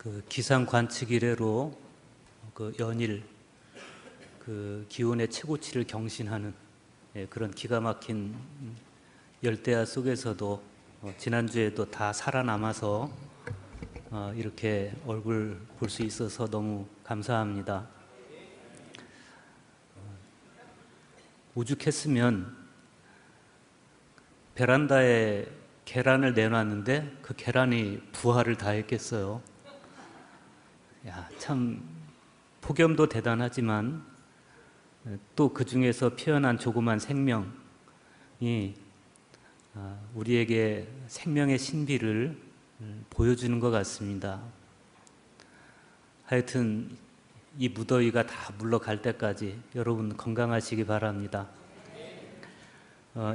그 기상 관측 이래로 그 연일 그 기온의 최고치를 경신하는 그런 기가 막힌 열대야 속에서도 지난주에도 다 살아남아서 이렇게 얼굴 볼 수 있어서 너무 감사합니다. 오죽했으면 베란다에 계란을 내놨는데 그 계란이 부활을 다 했겠어요. 야, 참 폭염도 대단하지만 또 그 중에서 피어난 조그만 생명이 우리에게 생명의 신비를 보여주는 것 같습니다. 하여튼 이 무더위가 다 물러갈 때까지 여러분 건강하시기 바랍니다.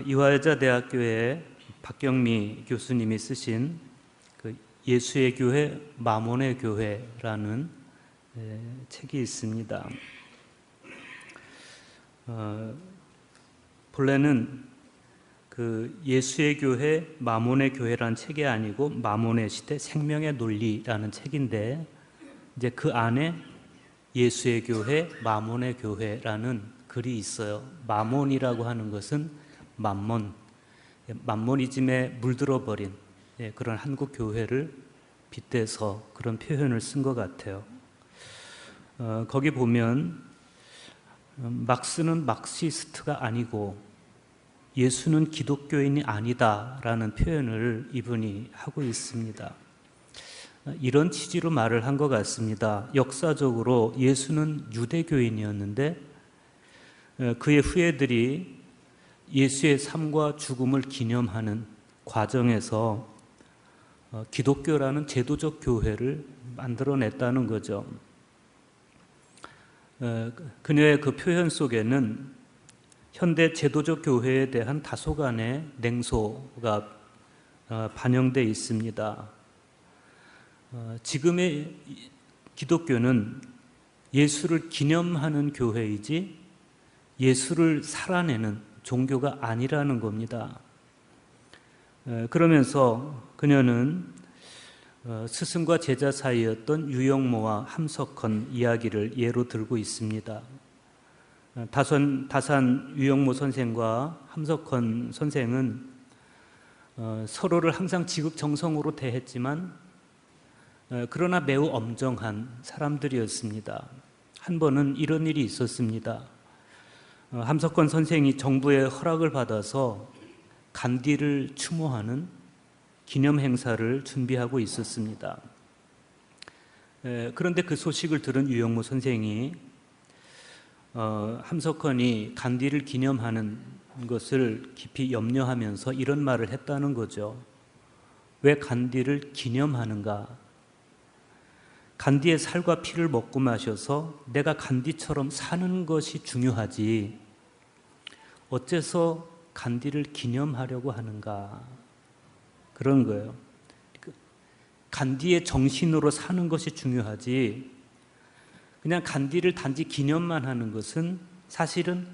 이화여자대학교의 박경미 교수님이 쓰신 그 예수의 교회, 마몬의 교회라는 책이 있습니다. 본래는 그 예수의 교회, 마몬의 교회라는 책이 아니고 마몬의 시대, 생명의 논리라는 책인데 이제 그 안에 예수의 교회, 마몬의 교회라는 글이 있어요. 마몬이라고 하는 것은 만모니즘에 물들어 버린 그런 한국 교회를 빗대서 그런 표현을 쓴 것 같아요. 거기 보면 막스는 막시스트가 아니고 예수는 기독교인이 아니다라는 표현을 이분이 하고 있습니다. 이런 취지로 말을 한 것 같습니다. 역사적으로 예수는 유대교인이었는데 그의 후예들이 예수의 삶과 죽음을 기념하는 과정에서 기독교라는 제도적 교회를 만들어냈다는 거죠. 그녀의 그 표현 속에는 현대 제도적 교회에 대한 다소간의 냉소가 반영되어 있습니다. 지금의 기독교는 예수를 기념하는 교회이지 예수를 살아내는 종교가 아니라는 겁니다. 그러면서 그녀는 스승과 제자 사이였던 유영모와 함석헌 이야기를 예로 들고 있습니다. 다산 유영모 선생과 함석헌 선생은 서로를 항상 지극정성으로 대했지만 그러나 매우 엄정한 사람들이었습니다. 한 번은 이런 일이 있었습니다. 함석헌 선생이 정부의 허락을 받아서 간디를 추모하는 기념 행사를 준비하고 있었습니다. 그런데 그 소식을 들은 유영모 선생이 함석헌이 간디를 기념하는 것을 깊이 염려하면서 이런 말을 했다는 거죠. 왜 간디를 기념하는가? 간디의 살과 피를 먹고 마셔서 내가 간디처럼 사는 것이 중요하지 어째서 간디를 기념하려고 하는가? 그런 거예요. 간디의 정신으로 사는 것이 중요하지 그냥 간디를 단지 기념만 하는 것은 사실은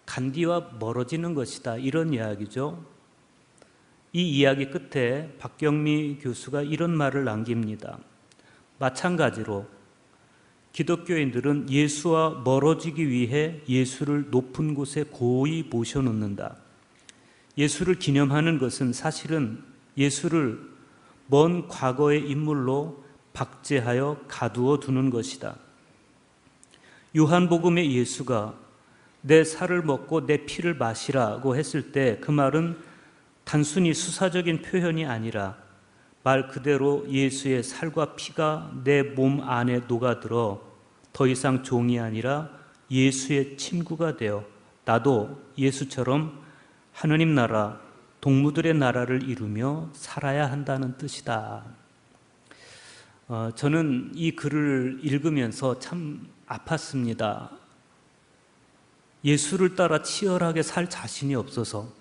간디와 멀어지는 것이다. 이런 이야기죠. 이 이야기 끝에 박경미 교수가 이런 말을 남깁니다. 마찬가지로 기독교인들은 예수와 멀어지기 위해 예수를 높은 곳에 고이 모셔놓는다. 예수를 기념하는 것은 사실은 예수를 먼 과거의 인물로 박제하여 가두어 두는 것이다. 요한복음의 예수가 내 살을 먹고 내 피를 마시라고 했을 때 그 말은 단순히 수사적인 표현이 아니라 말 그대로 예수의 살과 피가 내 몸 안에 녹아들어 더 이상 종이 아니라 예수의 친구가 되어 나도 예수처럼 하느님 나라, 동무들의 나라를 이루며 살아야 한다는 뜻이다. 저는 이 글을 읽으면서 참 아팠습니다. 예수를 따라 치열하게 살 자신이 없어서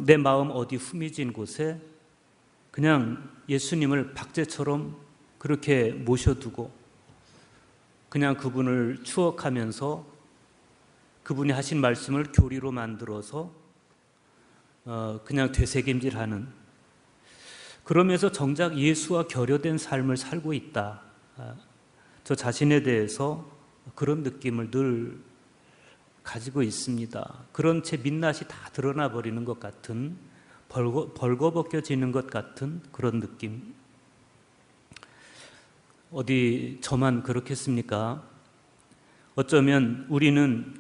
내 마음 어디 후미진 곳에 그냥 예수님을 박제처럼 그렇게 모셔두고 그냥 그분을 추억하면서 그분이 하신 말씀을 교리로 만들어서 그냥 되새김질하는 그러면서 정작 예수와 결여된 삶을 살고 있다. 저 자신에 대해서 그런 느낌을 늘 가지고 있습니다. 그런 채 민낯이 다 드러나 버리는 것 같은, 벌거벗겨지는 것 같은 그런 느낌. 어디 저만 그렇겠습니까? 어쩌면 우리는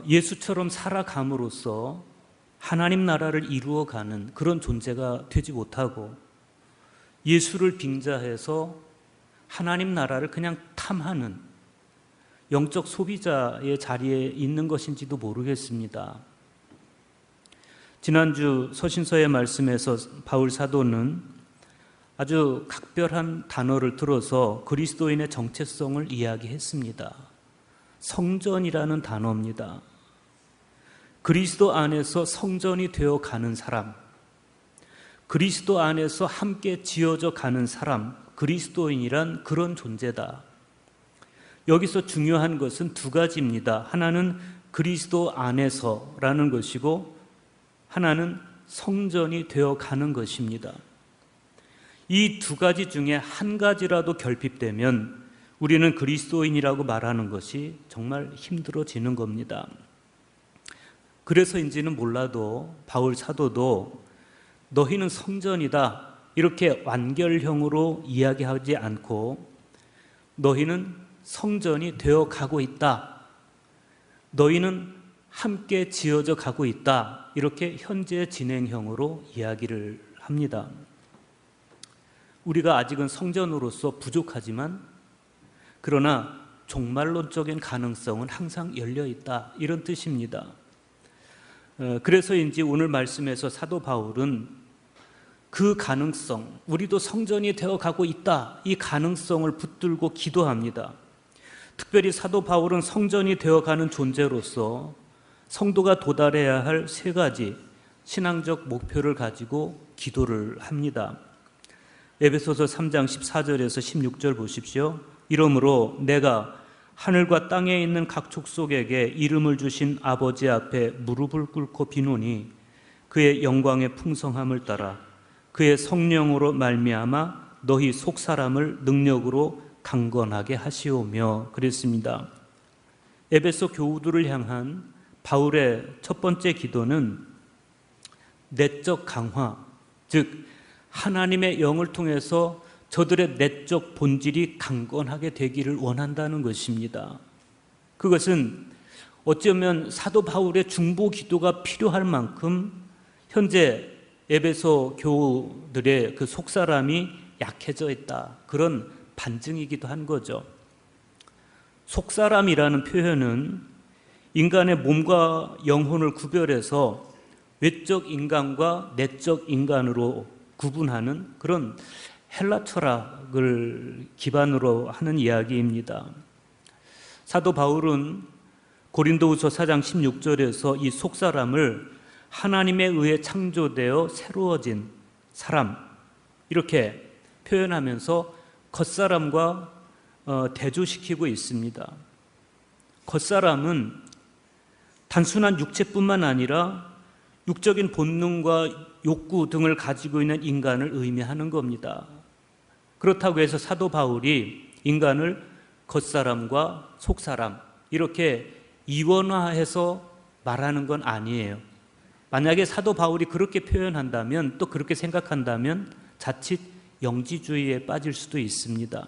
예수처럼 살아감으로써 하나님 나라를 이루어가는 그런 존재가 되지 못하고 예수를 빙자해서 하나님 나라를 그냥 탐하는 영적 소비자의 자리에 있는 것인지도 모르겠습니다. 지난주 서신서의 말씀에서 바울 사도는 아주 각별한 단어를 들어서 그리스도인의 정체성을 이야기했습니다. 성전이라는 단어입니다. 그리스도 안에서 성전이 되어 가는 사람, 그리스도 안에서 함께 지어져 가는 사람, 그리스도인이란 그런 존재다. 여기서 중요한 것은 두 가지입니다. 하나는 그리스도 안에서라는 것이고 하나는 성전이 되어 가는 것입니다. 이 두 가지 중에 한 가지라도 결핍되면 우리는 그리스도인이라고 말하는 것이 정말 힘들어지는 겁니다. 그래서인지는 몰라도 바울 사도도 너희는 성전이다 이렇게 완결형으로 이야기하지 않고 너희는 성전이 되어 가고 있다. 너희는 함께 지어져 가고 있다. 이렇게 현재 진행형으로 이야기를 합니다. 우리가 아직은 성전으로서 부족하지만 그러나 종말론적인 가능성은 항상 열려 있다. 이런 뜻입니다. 그래서인지 오늘 말씀에서 사도 바울은 그 가능성, 우리도 성전이 되어 가고 있다. 이 가능성을 붙들고 기도합니다. 특별히 사도 바울은 성전이 되어가는 존재로서 성도가 도달해야 할 세 가지 신앙적 목표를 가지고 기도를 합니다. 에베소서 3장 14절에서 16절 보십시오. 이러므로 내가 하늘과 땅에 있는 각 족속에게 이름을 주신 아버지 앞에 무릎을 꿇고 비노니 그의 영광의 풍성함을 따라 그의 성령으로 말미암아 너희 속사람을 능력으로 강건하게 하시오며 그랬습니다. 에베소 교우들을 향한 바울의 첫 번째 기도는 내적 강화, 즉 하나님의 영을 통해서 저들의 내적 본질이 강건하게 되기를 원한다는 것입니다. 그것은 어쩌면 사도 바울의 중보 기도가 필요할 만큼 현재 에베소 교우들의 그 속사람이 약해져 있다. 그런 반증이기도 한 거죠. 속사람이라는 표현은 인간의 몸과 영혼을 구별해서 외적 인간과 내적 인간으로 구분하는 그런 헬라 철학을 기반으로 하는 이야기입니다. 사도 바울은 고린도후서 4장 16절에서 이 속사람을 하나님에 의해 창조되어 새로워진 사람 이렇게 표현하면서 겉사람과 대조시키고 있습니다. 겉사람은 단순한 육체뿐만 아니라 육적인 본능과 욕구 등을 가지고 있는 인간을 의미하는 겁니다. 그렇다고 해서 사도 바울이 인간을 겉사람과 속사람 이렇게 이원화해서 말하는 건 아니에요. 만약에 사도 바울이 그렇게 표현한다면 또 그렇게 생각한다면 자칫 영지주의에 빠질 수도 있습니다.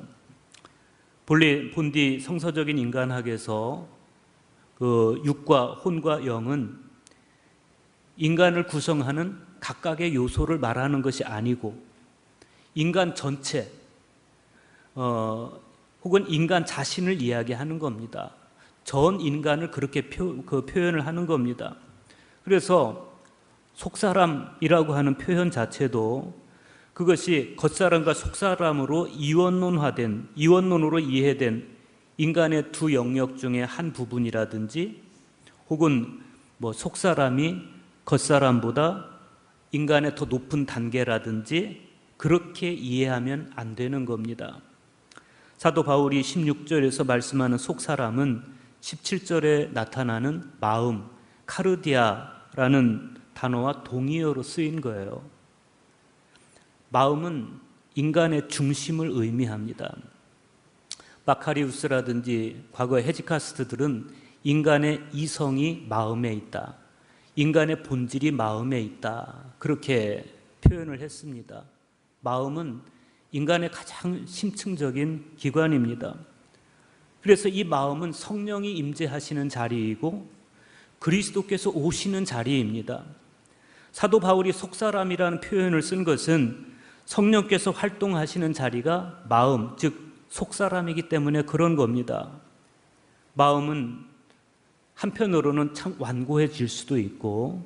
본디 성서적인 인간학에서 그 육과 혼과 영은 인간을 구성하는 각각의 요소를 말하는 것이 아니고 인간 전체 혹은 인간 자신을 이야기하는 겁니다. 전 인간을 그렇게 표현을 하는 겁니다. 그래서 속사람이라고 하는 표현 자체도 그것이 겉사람과 속사람으로 이원론으로 이해된 인간의 두 영역 중에 한 부분이라든지 혹은 속사람이 겉사람보다 인간의 더 높은 단계라든지 그렇게 이해하면 안 되는 겁니다. 사도 바울이 16절에서 말씀하는 속사람은 17절에 나타나는 마음, 카르디아라는 단어와 동의어로 쓰인 거예요. 마음은 인간의 중심을 의미합니다. 마카리우스라든지 과거의 헤지카스트들은 인간의 이성이 마음에 있다, 인간의 본질이 마음에 있다, 그렇게 표현을 했습니다. 마음은 인간의 가장 심층적인 기관입니다. 그래서 이 마음은 성령이 임재하시는 자리이고 그리스도께서 오시는 자리입니다. 사도 바울이 속사람이라는 표현을 쓴 것은 성령께서 활동하시는 자리가 마음, 즉 속사람이기 때문에 그런 겁니다. 마음은 한편으로는 참 완고해질 수도 있고,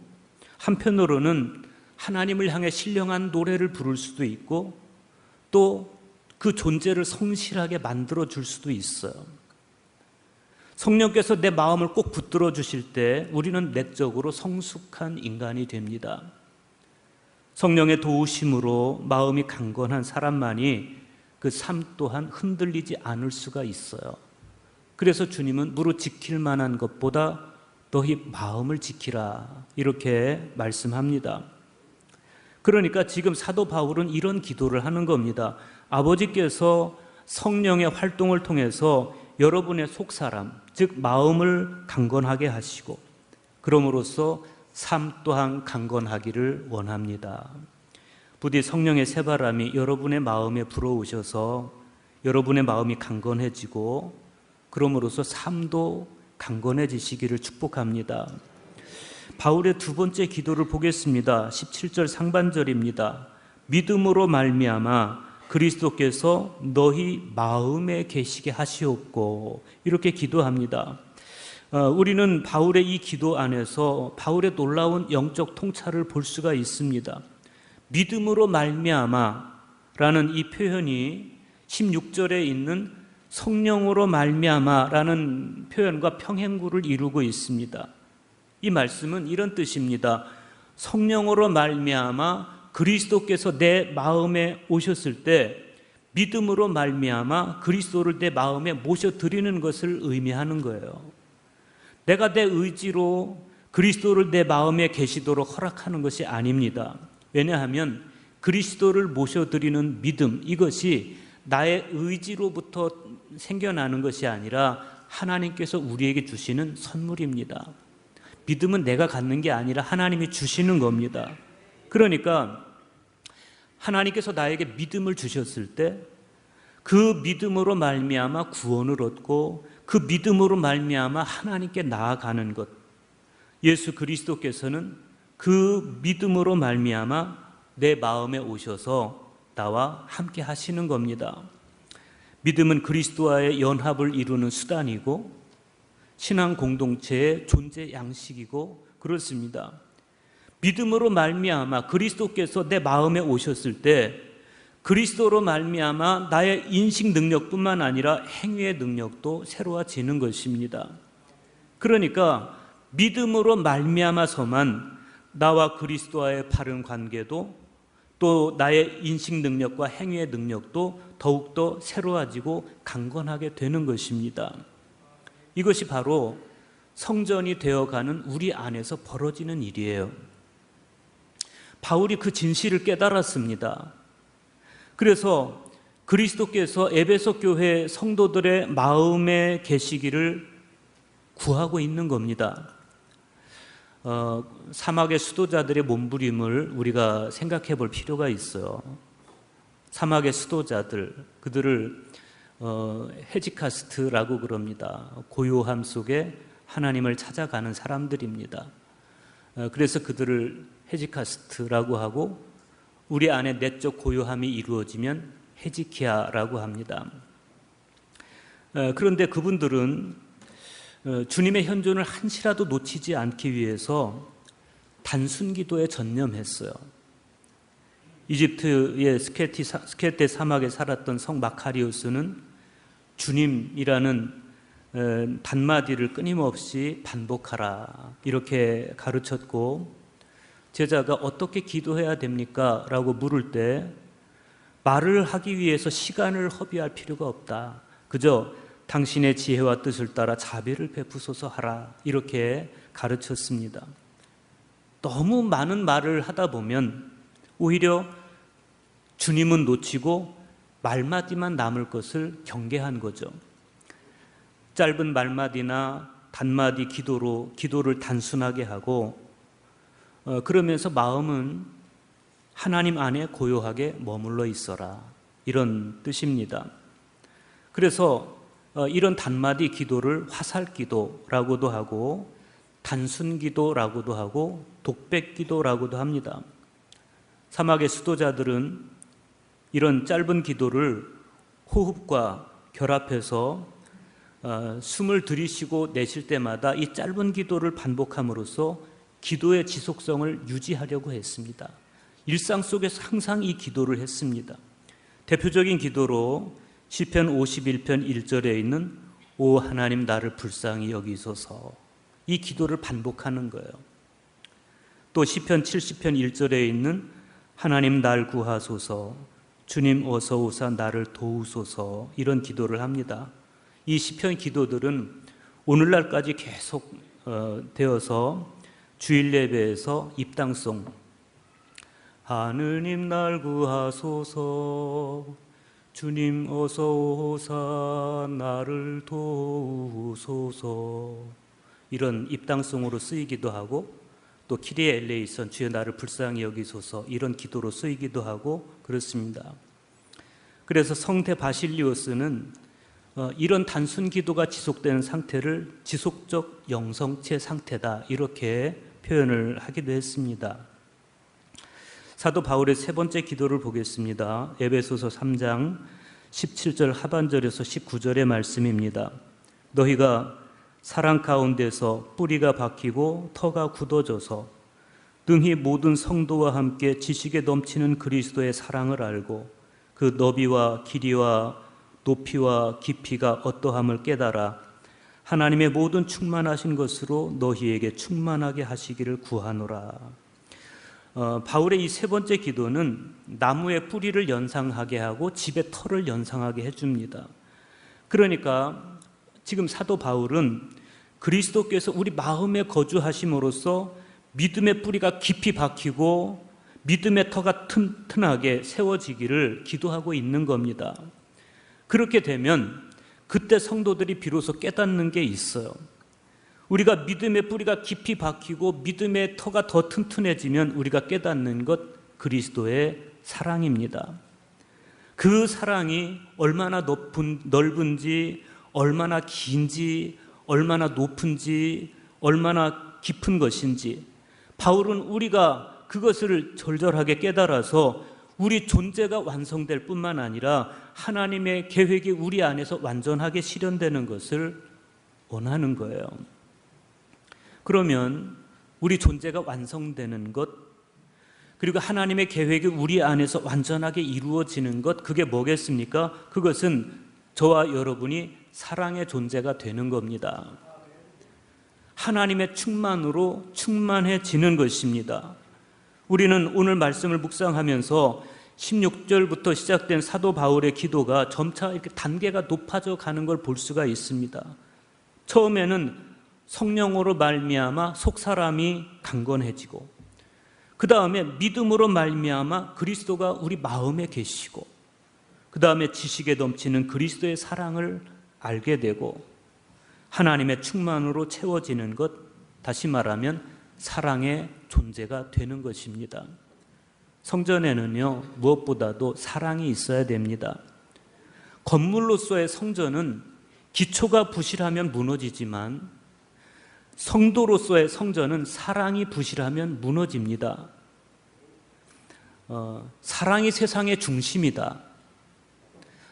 한편으로는 하나님을 향해 신령한 노래를 부를 수도 있고, 또 그 존재를 성실하게 만들어 줄 수도 있어요. 성령께서 내 마음을 꼭 붙들어 주실 때 우리는 내적으로 성숙한 인간이 됩니다. 성령의 도우심으로 마음이 강건한 사람만이 그 삶 또한 흔들리지 않을 수가 있어요. 그래서 주님은 무릇 지킬 만한 것보다 너희 마음을 지키라, 이렇게 말씀합니다. 그러니까 지금 사도 바울은 이런 기도를 하는 겁니다. 아버지께서 성령의 활동을 통해서 여러분의 속사람, 즉 마음을 강건하게 하시고 그럼으로써 삶 또한 강건하기를 원합니다. 부디 성령의 새바람이 여러분의 마음에 불어오셔서 여러분의 마음이 강건해지고 그럼으로써 삶도 강건해지시기를 축복합니다. 바울의 두 번째 기도를 보겠습니다. 17절 상반절입니다. 믿음으로 말미암아 그리스도께서 너희 마음에 계시게 하시옵고, 이렇게 기도합니다. 우리는 바울의 이 기도 안에서 바울의 놀라운 영적 통찰을 볼 수가 있습니다. 믿음으로 말미암아라는 이 표현이 16절에 있는 성령으로 말미암아라는 표현과 평행구를 이루고 있습니다. 이 말씀은 이런 뜻입니다. 성령으로 말미암아 그리스도께서 내 마음에 오셨을 때 믿음으로 말미암아 그리스도를 내 마음에 모셔드리는 것을 의미하는 거예요. 내가 내 의지로 그리스도를 내 마음에 계시도록 허락하는 것이 아닙니다. 왜냐하면 그리스도를 모셔드리는 믿음, 이것이 나의 의지로부터 생겨나는 것이 아니라 하나님께서 우리에게 주시는 선물입니다. 믿음은 내가 갖는 게 아니라 하나님이 주시는 겁니다. 그러니까 하나님께서 나에게 믿음을 주셨을 때 그 믿음으로 말미암아 구원을 얻고 그 믿음으로 말미암아 하나님께 나아가는 것, 예수 그리스도께서는 그 믿음으로 말미암아 내 마음에 오셔서 나와 함께 하시는 겁니다. 믿음은 그리스도와의 연합을 이루는 수단이고 신앙 공동체의 존재 양식이고 그렇습니다. 믿음으로 말미암아 그리스도께서 내 마음에 오셨을 때 그리스도로 말미암아 나의 인식 능력뿐만 아니라 행위의 능력도 새로워지는 것입니다. 그러니까 믿음으로 말미암아서만 나와 그리스도와의 바른 관계도 또 나의 인식 능력과 행위의 능력도 더욱더 새로워지고 강건하게 되는 것입니다. 이것이 바로 성전이 되어가는 우리 안에서 벌어지는 일이에요. 바울이 그 진실을 깨달았습니다. 그래서 그리스도께서 에베소 교회 성도들의 마음에 계시기를 구하고 있는 겁니다. 사막의 수도자들의 몸부림을 우리가 생각해 볼 필요가 있어요. 사막의 수도자들, 그들을 헤지카스트라고 그럽니다. 고요함 속에 하나님을 찾아가는 사람들입니다. 그래서 그들을 헤지카스트라고 하고 우리 안에 내적 고요함이 이루어지면 헤지키야라고 합니다. 그런데 그분들은 주님의 현존을 한시라도 놓치지 않기 위해서 단순 기도에 전념했어요. 이집트의 스케테 사막에 살았던 성 마카리우스는 주님이라는 단마디를 끊임없이 반복하라, 이렇게 가르쳤고, 제자가 어떻게 기도해야 됩니까? 라고 물을 때 말을 하기 위해서 시간을 허비할 필요가 없다. 그저 당신의 지혜와 뜻을 따라 자비를 베푸소서 하라, 이렇게 주님은 놓치고 말마디만 남을 것을 경계한 거죠. 짧은 말마디나 단마디 기도로 기도를 단순하게 하고 그러면서 마음은 하나님 안에 고요하게 머물러 있어라, 이런 뜻입니다. 그래서 이런 단마디 기도를 화살기도라고도 하고 단순기도라고도 하고 독백기도라고도 합니다. 사막의 수도자들은 이런 짧은 기도를 호흡과 결합해서 숨을 들이쉬고 내쉴 때마다 이 짧은 기도를 반복함으로써 기도의 지속성을 유지하려고 했습니다. 일상 속에서 항상 이 기도를 했습니다. 대표적인 기도로 시편 51편 1절에 있는 오 하나님 나를 불쌍히 여기소서, 이 기도를 반복하는 거예요. 또 시편 70편 1절에 있는 하나님 날 구하소서, 주님 어서 오사 나를 도우소서, 이런 기도를 합니다. 이 시편 기도들은 오늘날까지 계속 되어서 주일 예배에서 입당송, 하느님 날 구하소서, 주님 어서 오사 나를 도우소서, 이런 입당송으로 쓰이기도 하고 또 키리에 엘레이선 주여 나를 불쌍히 여기소서, 이런 기도로 쓰이기도 하고 그렇습니다. 그래서 성대 바실리오스는 이런 단순 기도가 지속되는 상태를 지속적 영성체 상태다, 이렇게 표현을 하기도 했습니다. 사도 바울의 세 번째 기도를 보겠습니다. 에베소서 3장 17절 하반절에서 19절의 말씀입니다. 너희가 사랑 가운데서 뿌리가 박히고 터가 굳어져서 능히 모든 성도와 함께 지식에 넘치는 그리스도의 사랑을 알고 그 너비와 길이와 높이와 깊이가 어떠함을 깨달아 하나님의 모든 충만하신 것으로 너희에게 충만하게 하시기를 구하노라. 바울의 이 세 번째 기도는 나무의 뿌리를 연상하게 하고 집의 털을 연상하게 해줍니다. 그러니까 지금 사도 바울은 그리스도께서 우리 마음에 거주하심으로써 믿음의 뿌리가 깊이 박히고 믿음의 터가 튼튼하게 세워지기를 기도하고 있는 겁니다. 그렇게 되면 그때 성도들이 비로소 깨닫는 게 있어요. 우리가 믿음의 뿌리가 깊이 박히고 믿음의 터가 더 튼튼해지면 우리가 깨닫는 것, 그리스도의 사랑입니다. 그 사랑이 얼마나 넓은지, 얼마나 긴지, 얼마나 높은지, 얼마나 깊은 것인지, 바울은 우리가 그것을 절절하게 깨달아서 우리 존재가 완성될 뿐만 아니라 하나님의 계획이 우리 안에서 완전하게 실현되는 것을 원하는 거예요. 그러면 우리 존재가 완성되는 것, 그리고 하나님의 계획이 우리 안에서 완전하게 이루어지는 것, 그게 뭐겠습니까? 그것은 저와 여러분이 사랑의 존재가 되는 겁니다. 하나님의 충만으로 충만해지는 것입니다. 우리는 오늘 말씀을 묵상하면서 16절부터 시작된 사도 바울의 기도가 점차 이렇게 단계가 높아져 가는 걸 볼 수가 있습니다. 처음에는 성령으로 말미암아 속사람이 강건해지고, 그 다음에 믿음으로 말미암아 그리스도가 우리 마음에 계시고, 그 다음에 지식에 넘치는 그리스도의 사랑을 알게 되고, 하나님의 충만으로 채워지는 것, 다시 말하면 사랑의 존재가 되는 것입니다. 성전에는요, 무엇보다도 사랑이 있어야 됩니다. 건물로서의 성전은 기초가 부실하면 무너지지만 성도로서의 성전은 사랑이 부실하면 무너집니다. 사랑이 세상의 중심이다,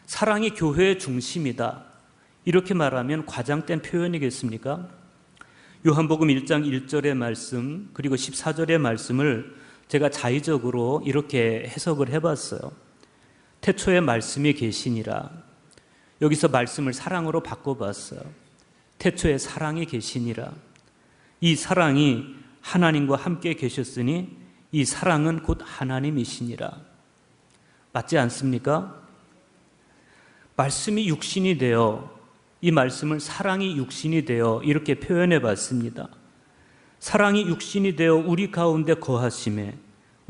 사랑이 교회의 중심이다, 이렇게 말하면 과장된 표현이겠습니까? 요한복음 1장 1절의 말씀 그리고 14절의 말씀을 제가 자의적으로 이렇게 해석을 해봤어요. 태초에 말씀이 계시니라. 여기서 말씀을 사랑으로 바꿔봤어요. 태초에 사랑이 계시니라. 이 사랑이 하나님과 함께 계셨으니 이 사랑은 곧 하나님이시니라. 맞지 않습니까? 말씀이 육신이 되어, 이 말씀을 사랑이 육신이 되어 이렇게 표현해 봤습니다. 사랑이 육신이 되어 우리 가운데 거하심에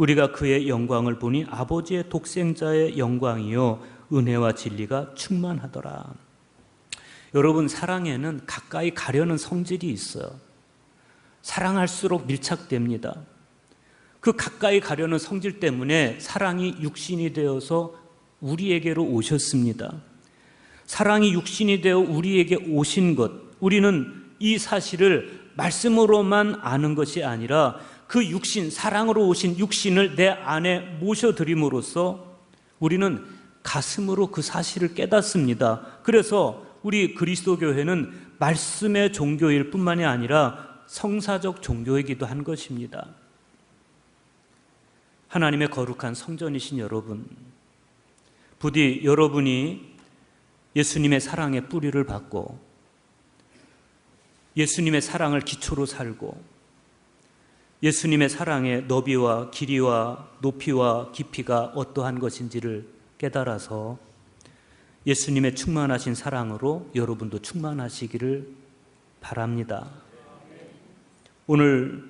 우리가 그의 영광을 보니 아버지의 독생자의 영광이요 은혜와 진리가 충만하더라. 여러분, 사랑에는 가까이 가려는 성질이 있어요. 사랑할수록 밀착됩니다. 그 가까이 가려는 성질 때문에 사랑이 육신이 되어서 우리에게로 오셨습니다. 사랑이 육신이 되어 우리에게 오신 것, 우리는 이 사실을 말씀으로만 아는 것이 아니라 그 육신, 사랑으로 오신 육신을 내 안에 모셔드림으로써 우리는 가슴으로 그 사실을 깨닫습니다. 그래서 우리 그리스도 교회는 말씀의 종교일 뿐만이 아니라 성사적 종교이기도 한 것입니다. 하나님의 거룩한 성전이신 여러분, 부디 여러분이 예수님의 사랑의 뿌리를 받고 예수님의 사랑을 기초로 살고 예수님의 사랑의 너비와 길이와 높이와 깊이가 어떠한 것인지를 깨달아서 예수님의 충만하신 사랑으로 여러분도 충만하시기를 바랍니다. 오늘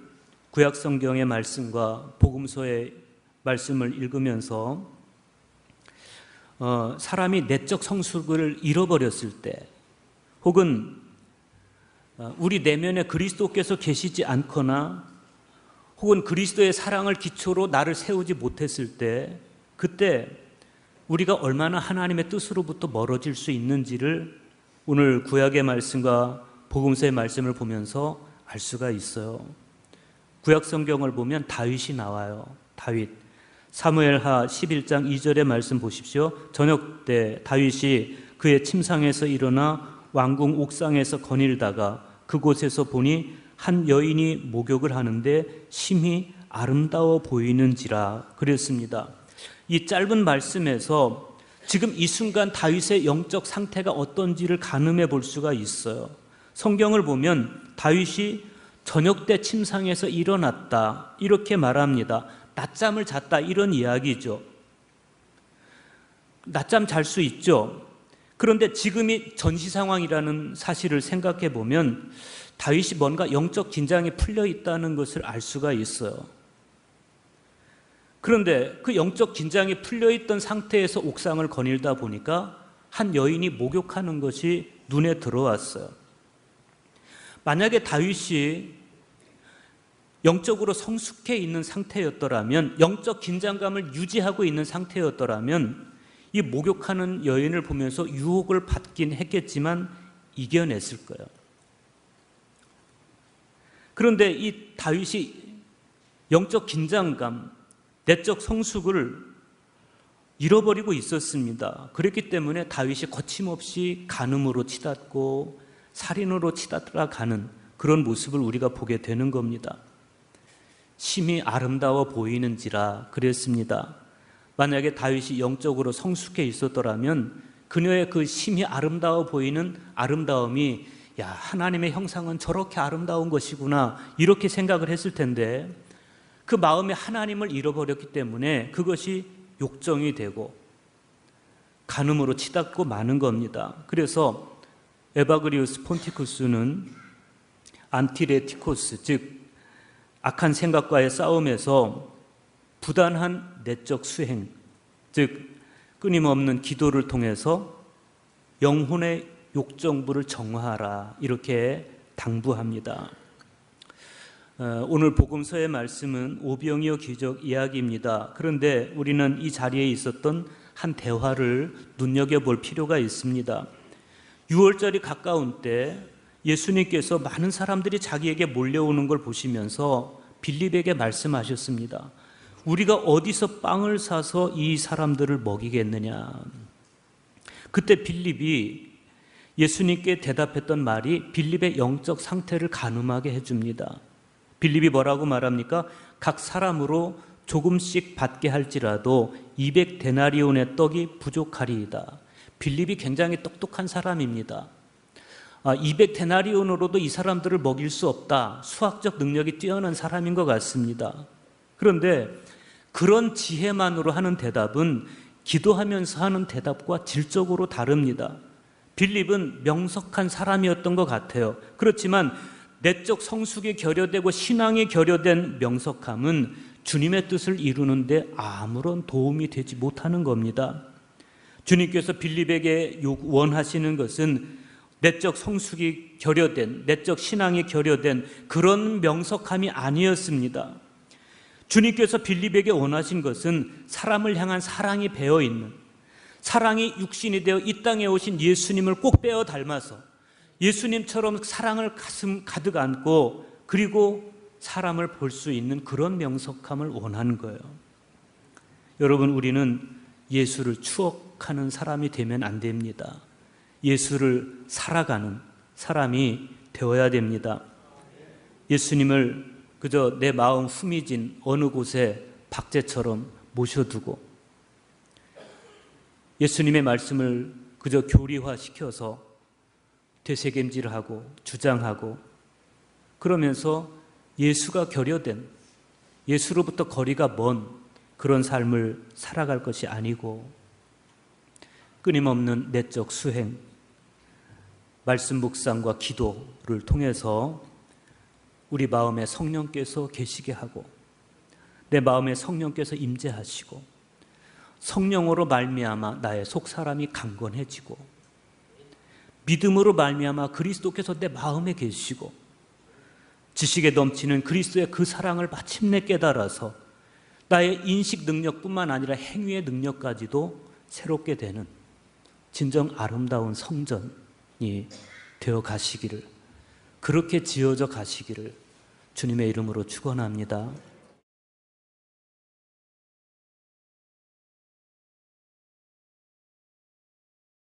구약성경의 말씀과 복음서의 말씀을 읽으면서 사람이 내적 성숙을 잃어버렸을 때, 혹은 우리 내면에 그리스도께서 계시지 않거나 혹은 그리스도의 사랑을 기초로 나를 세우지 못했을 때, 그때 우리가 얼마나 하나님의 뜻으로부터 멀어질 수 있는지를 오늘 구약의 말씀과 복음서의 말씀을 보면서 알 수가 있어요. 구약 성경을 보면 다윗이 나와요. 다윗. 사무엘하 11장 2절의 말씀 보십시오. 저녁 때 다윗이 그의 침상에서 일어나 왕궁 옥상에서 거닐다가 그곳에서 보니 한 여인이 목욕을 하는데 심히 아름다워 보이는지라 그랬습니다. 이 짧은 말씀에서 지금 이 순간 다윗의 영적 상태가 어떤지를 가늠해 볼 수가 있어요. 성경을 보면 다윗이 저녁 때 침상에서 일어났다 이렇게 말합니다. 낮잠을 잤다 이런 이야기죠. 낮잠 잘 수 있죠. 그런데 지금이 전시 상황이라는 사실을 생각해 보면 다윗이 뭔가 영적 긴장이 풀려 있다는 것을 알 수가 있어요. 그런데 그 영적 긴장이 풀려 있던 상태에서 옥상을 거닐다 보니까 한 여인이 목욕하는 것이 눈에 들어왔어요. 만약에 다윗이 영적으로 성숙해 있는 상태였더라면, 영적 긴장감을 유지하고 있는 상태였더라면 이 목욕하는 여인을 보면서 유혹을 받긴 했겠지만 이겨냈을 거예요. 그런데 이 다윗이 영적 긴장감, 내적 성숙을 잃어버리고 있었습니다. 그렇기 때문에 다윗이 거침없이 간음으로 치닫고 살인으로 치닫아가는 그런 모습을 우리가 보게 되는 겁니다. 심히 아름다워 보이는지라 그랬습니다. 만약에 다윗이 영적으로 성숙해 있었더라면 그녀의 그 심히 아름다워 보이는 아름다움이 야, 하나님의 형상은 저렇게 아름다운 것이구나 이렇게 생각을 했을 텐데 그 마음에 하나님을 잃어버렸기 때문에 그것이 욕정이 되고 간음으로 치닫고 마는 겁니다. 그래서 에바그리우스 폰티쿠스는 안티레티코스, 즉 악한 생각과의 싸움에서 부단한 내적 수행, 즉 끊임없는 기도를 통해서 영혼의 욕정부를 정화하라 이렇게 당부합니다. 오늘 복음서의 말씀은 오병이어 기적 이야기입니다. 그런데 우리는 이 자리에 있었던 한 대화를 눈여겨볼 필요가 있습니다. 6월절이 가까운 때 예수님께서 많은 사람들이 자기에게 몰려오는 걸 보시면서 빌립에게 말씀하셨습니다. 우리가 어디서 빵을 사서 이 사람들을 먹이겠느냐. 그때 빌립이 예수님께 대답했던 말이 빌립의 영적 상태를 가늠하게 해줍니다. 빌립이 뭐라고 말합니까? 각 사람으로 조금씩 받게 할지라도 200데나리온의 떡이 부족하리이다. 빌립이 굉장히 똑똑한 사람입니다. 200데나리온으로도 이 사람들을 먹일 수 없다. 수학적 능력이 뛰어난 사람인 것 같습니다. 그런데 그런 지혜만으로 하는 대답은 기도하면서 하는 대답과 질적으로 다릅니다. 빌립은 명석한 사람이었던 것 같아요. 그렇지만 내적 성숙이 결여되고 신앙이 결여된 명석함은 주님의 뜻을 이루는데 아무런 도움이 되지 못하는 겁니다. 주님께서 빌립에게 원하시는 것은 내적 성숙이 결여된, 내적 신앙이 결여된 그런 명석함이 아니었습니다. 주님께서 빌립에게 원하신 것은 사람을 향한 사랑이 배어있는, 사랑이 육신이 되어 이 땅에 오신 예수님을 꼭 빼어 닮아서 예수님처럼 사랑을 가슴 가득 안고 그리고 사람을 볼 수 있는 그런 명석함을 원하는 거예요. 여러분, 우리는 예수를 추억하는 사람이 되면 안 됩니다. 예수를 살아가는 사람이 되어야 됩니다. 예수님을 그저 내 마음 후미진 어느 곳에 박제처럼 모셔두고 예수님의 말씀을 그저 교리화시켜서 되새김질하고 주장하고 그러면서 예수가 결여된, 예수로부터 거리가 먼 그런 삶을 살아갈 것이 아니고 끊임없는 내적 수행, 말씀 묵상과 기도를 통해서 우리 마음에 성령께서 계시게 하고 내 마음에 성령께서 임재하시고 성령으로 말미암아 나의 속사람이 강건해지고 믿음으로 말미암아 그리스도께서 내 마음에 계시고 지식에 넘치는 그리스도의 그 사랑을 마침내 깨달아서 나의 인식 능력뿐만 아니라 행위의 능력까지도 새롭게 되는 진정 아름다운 성전이 되어 가시기를, 그렇게 지어져 가시기를 주님의 이름으로 축원합니다.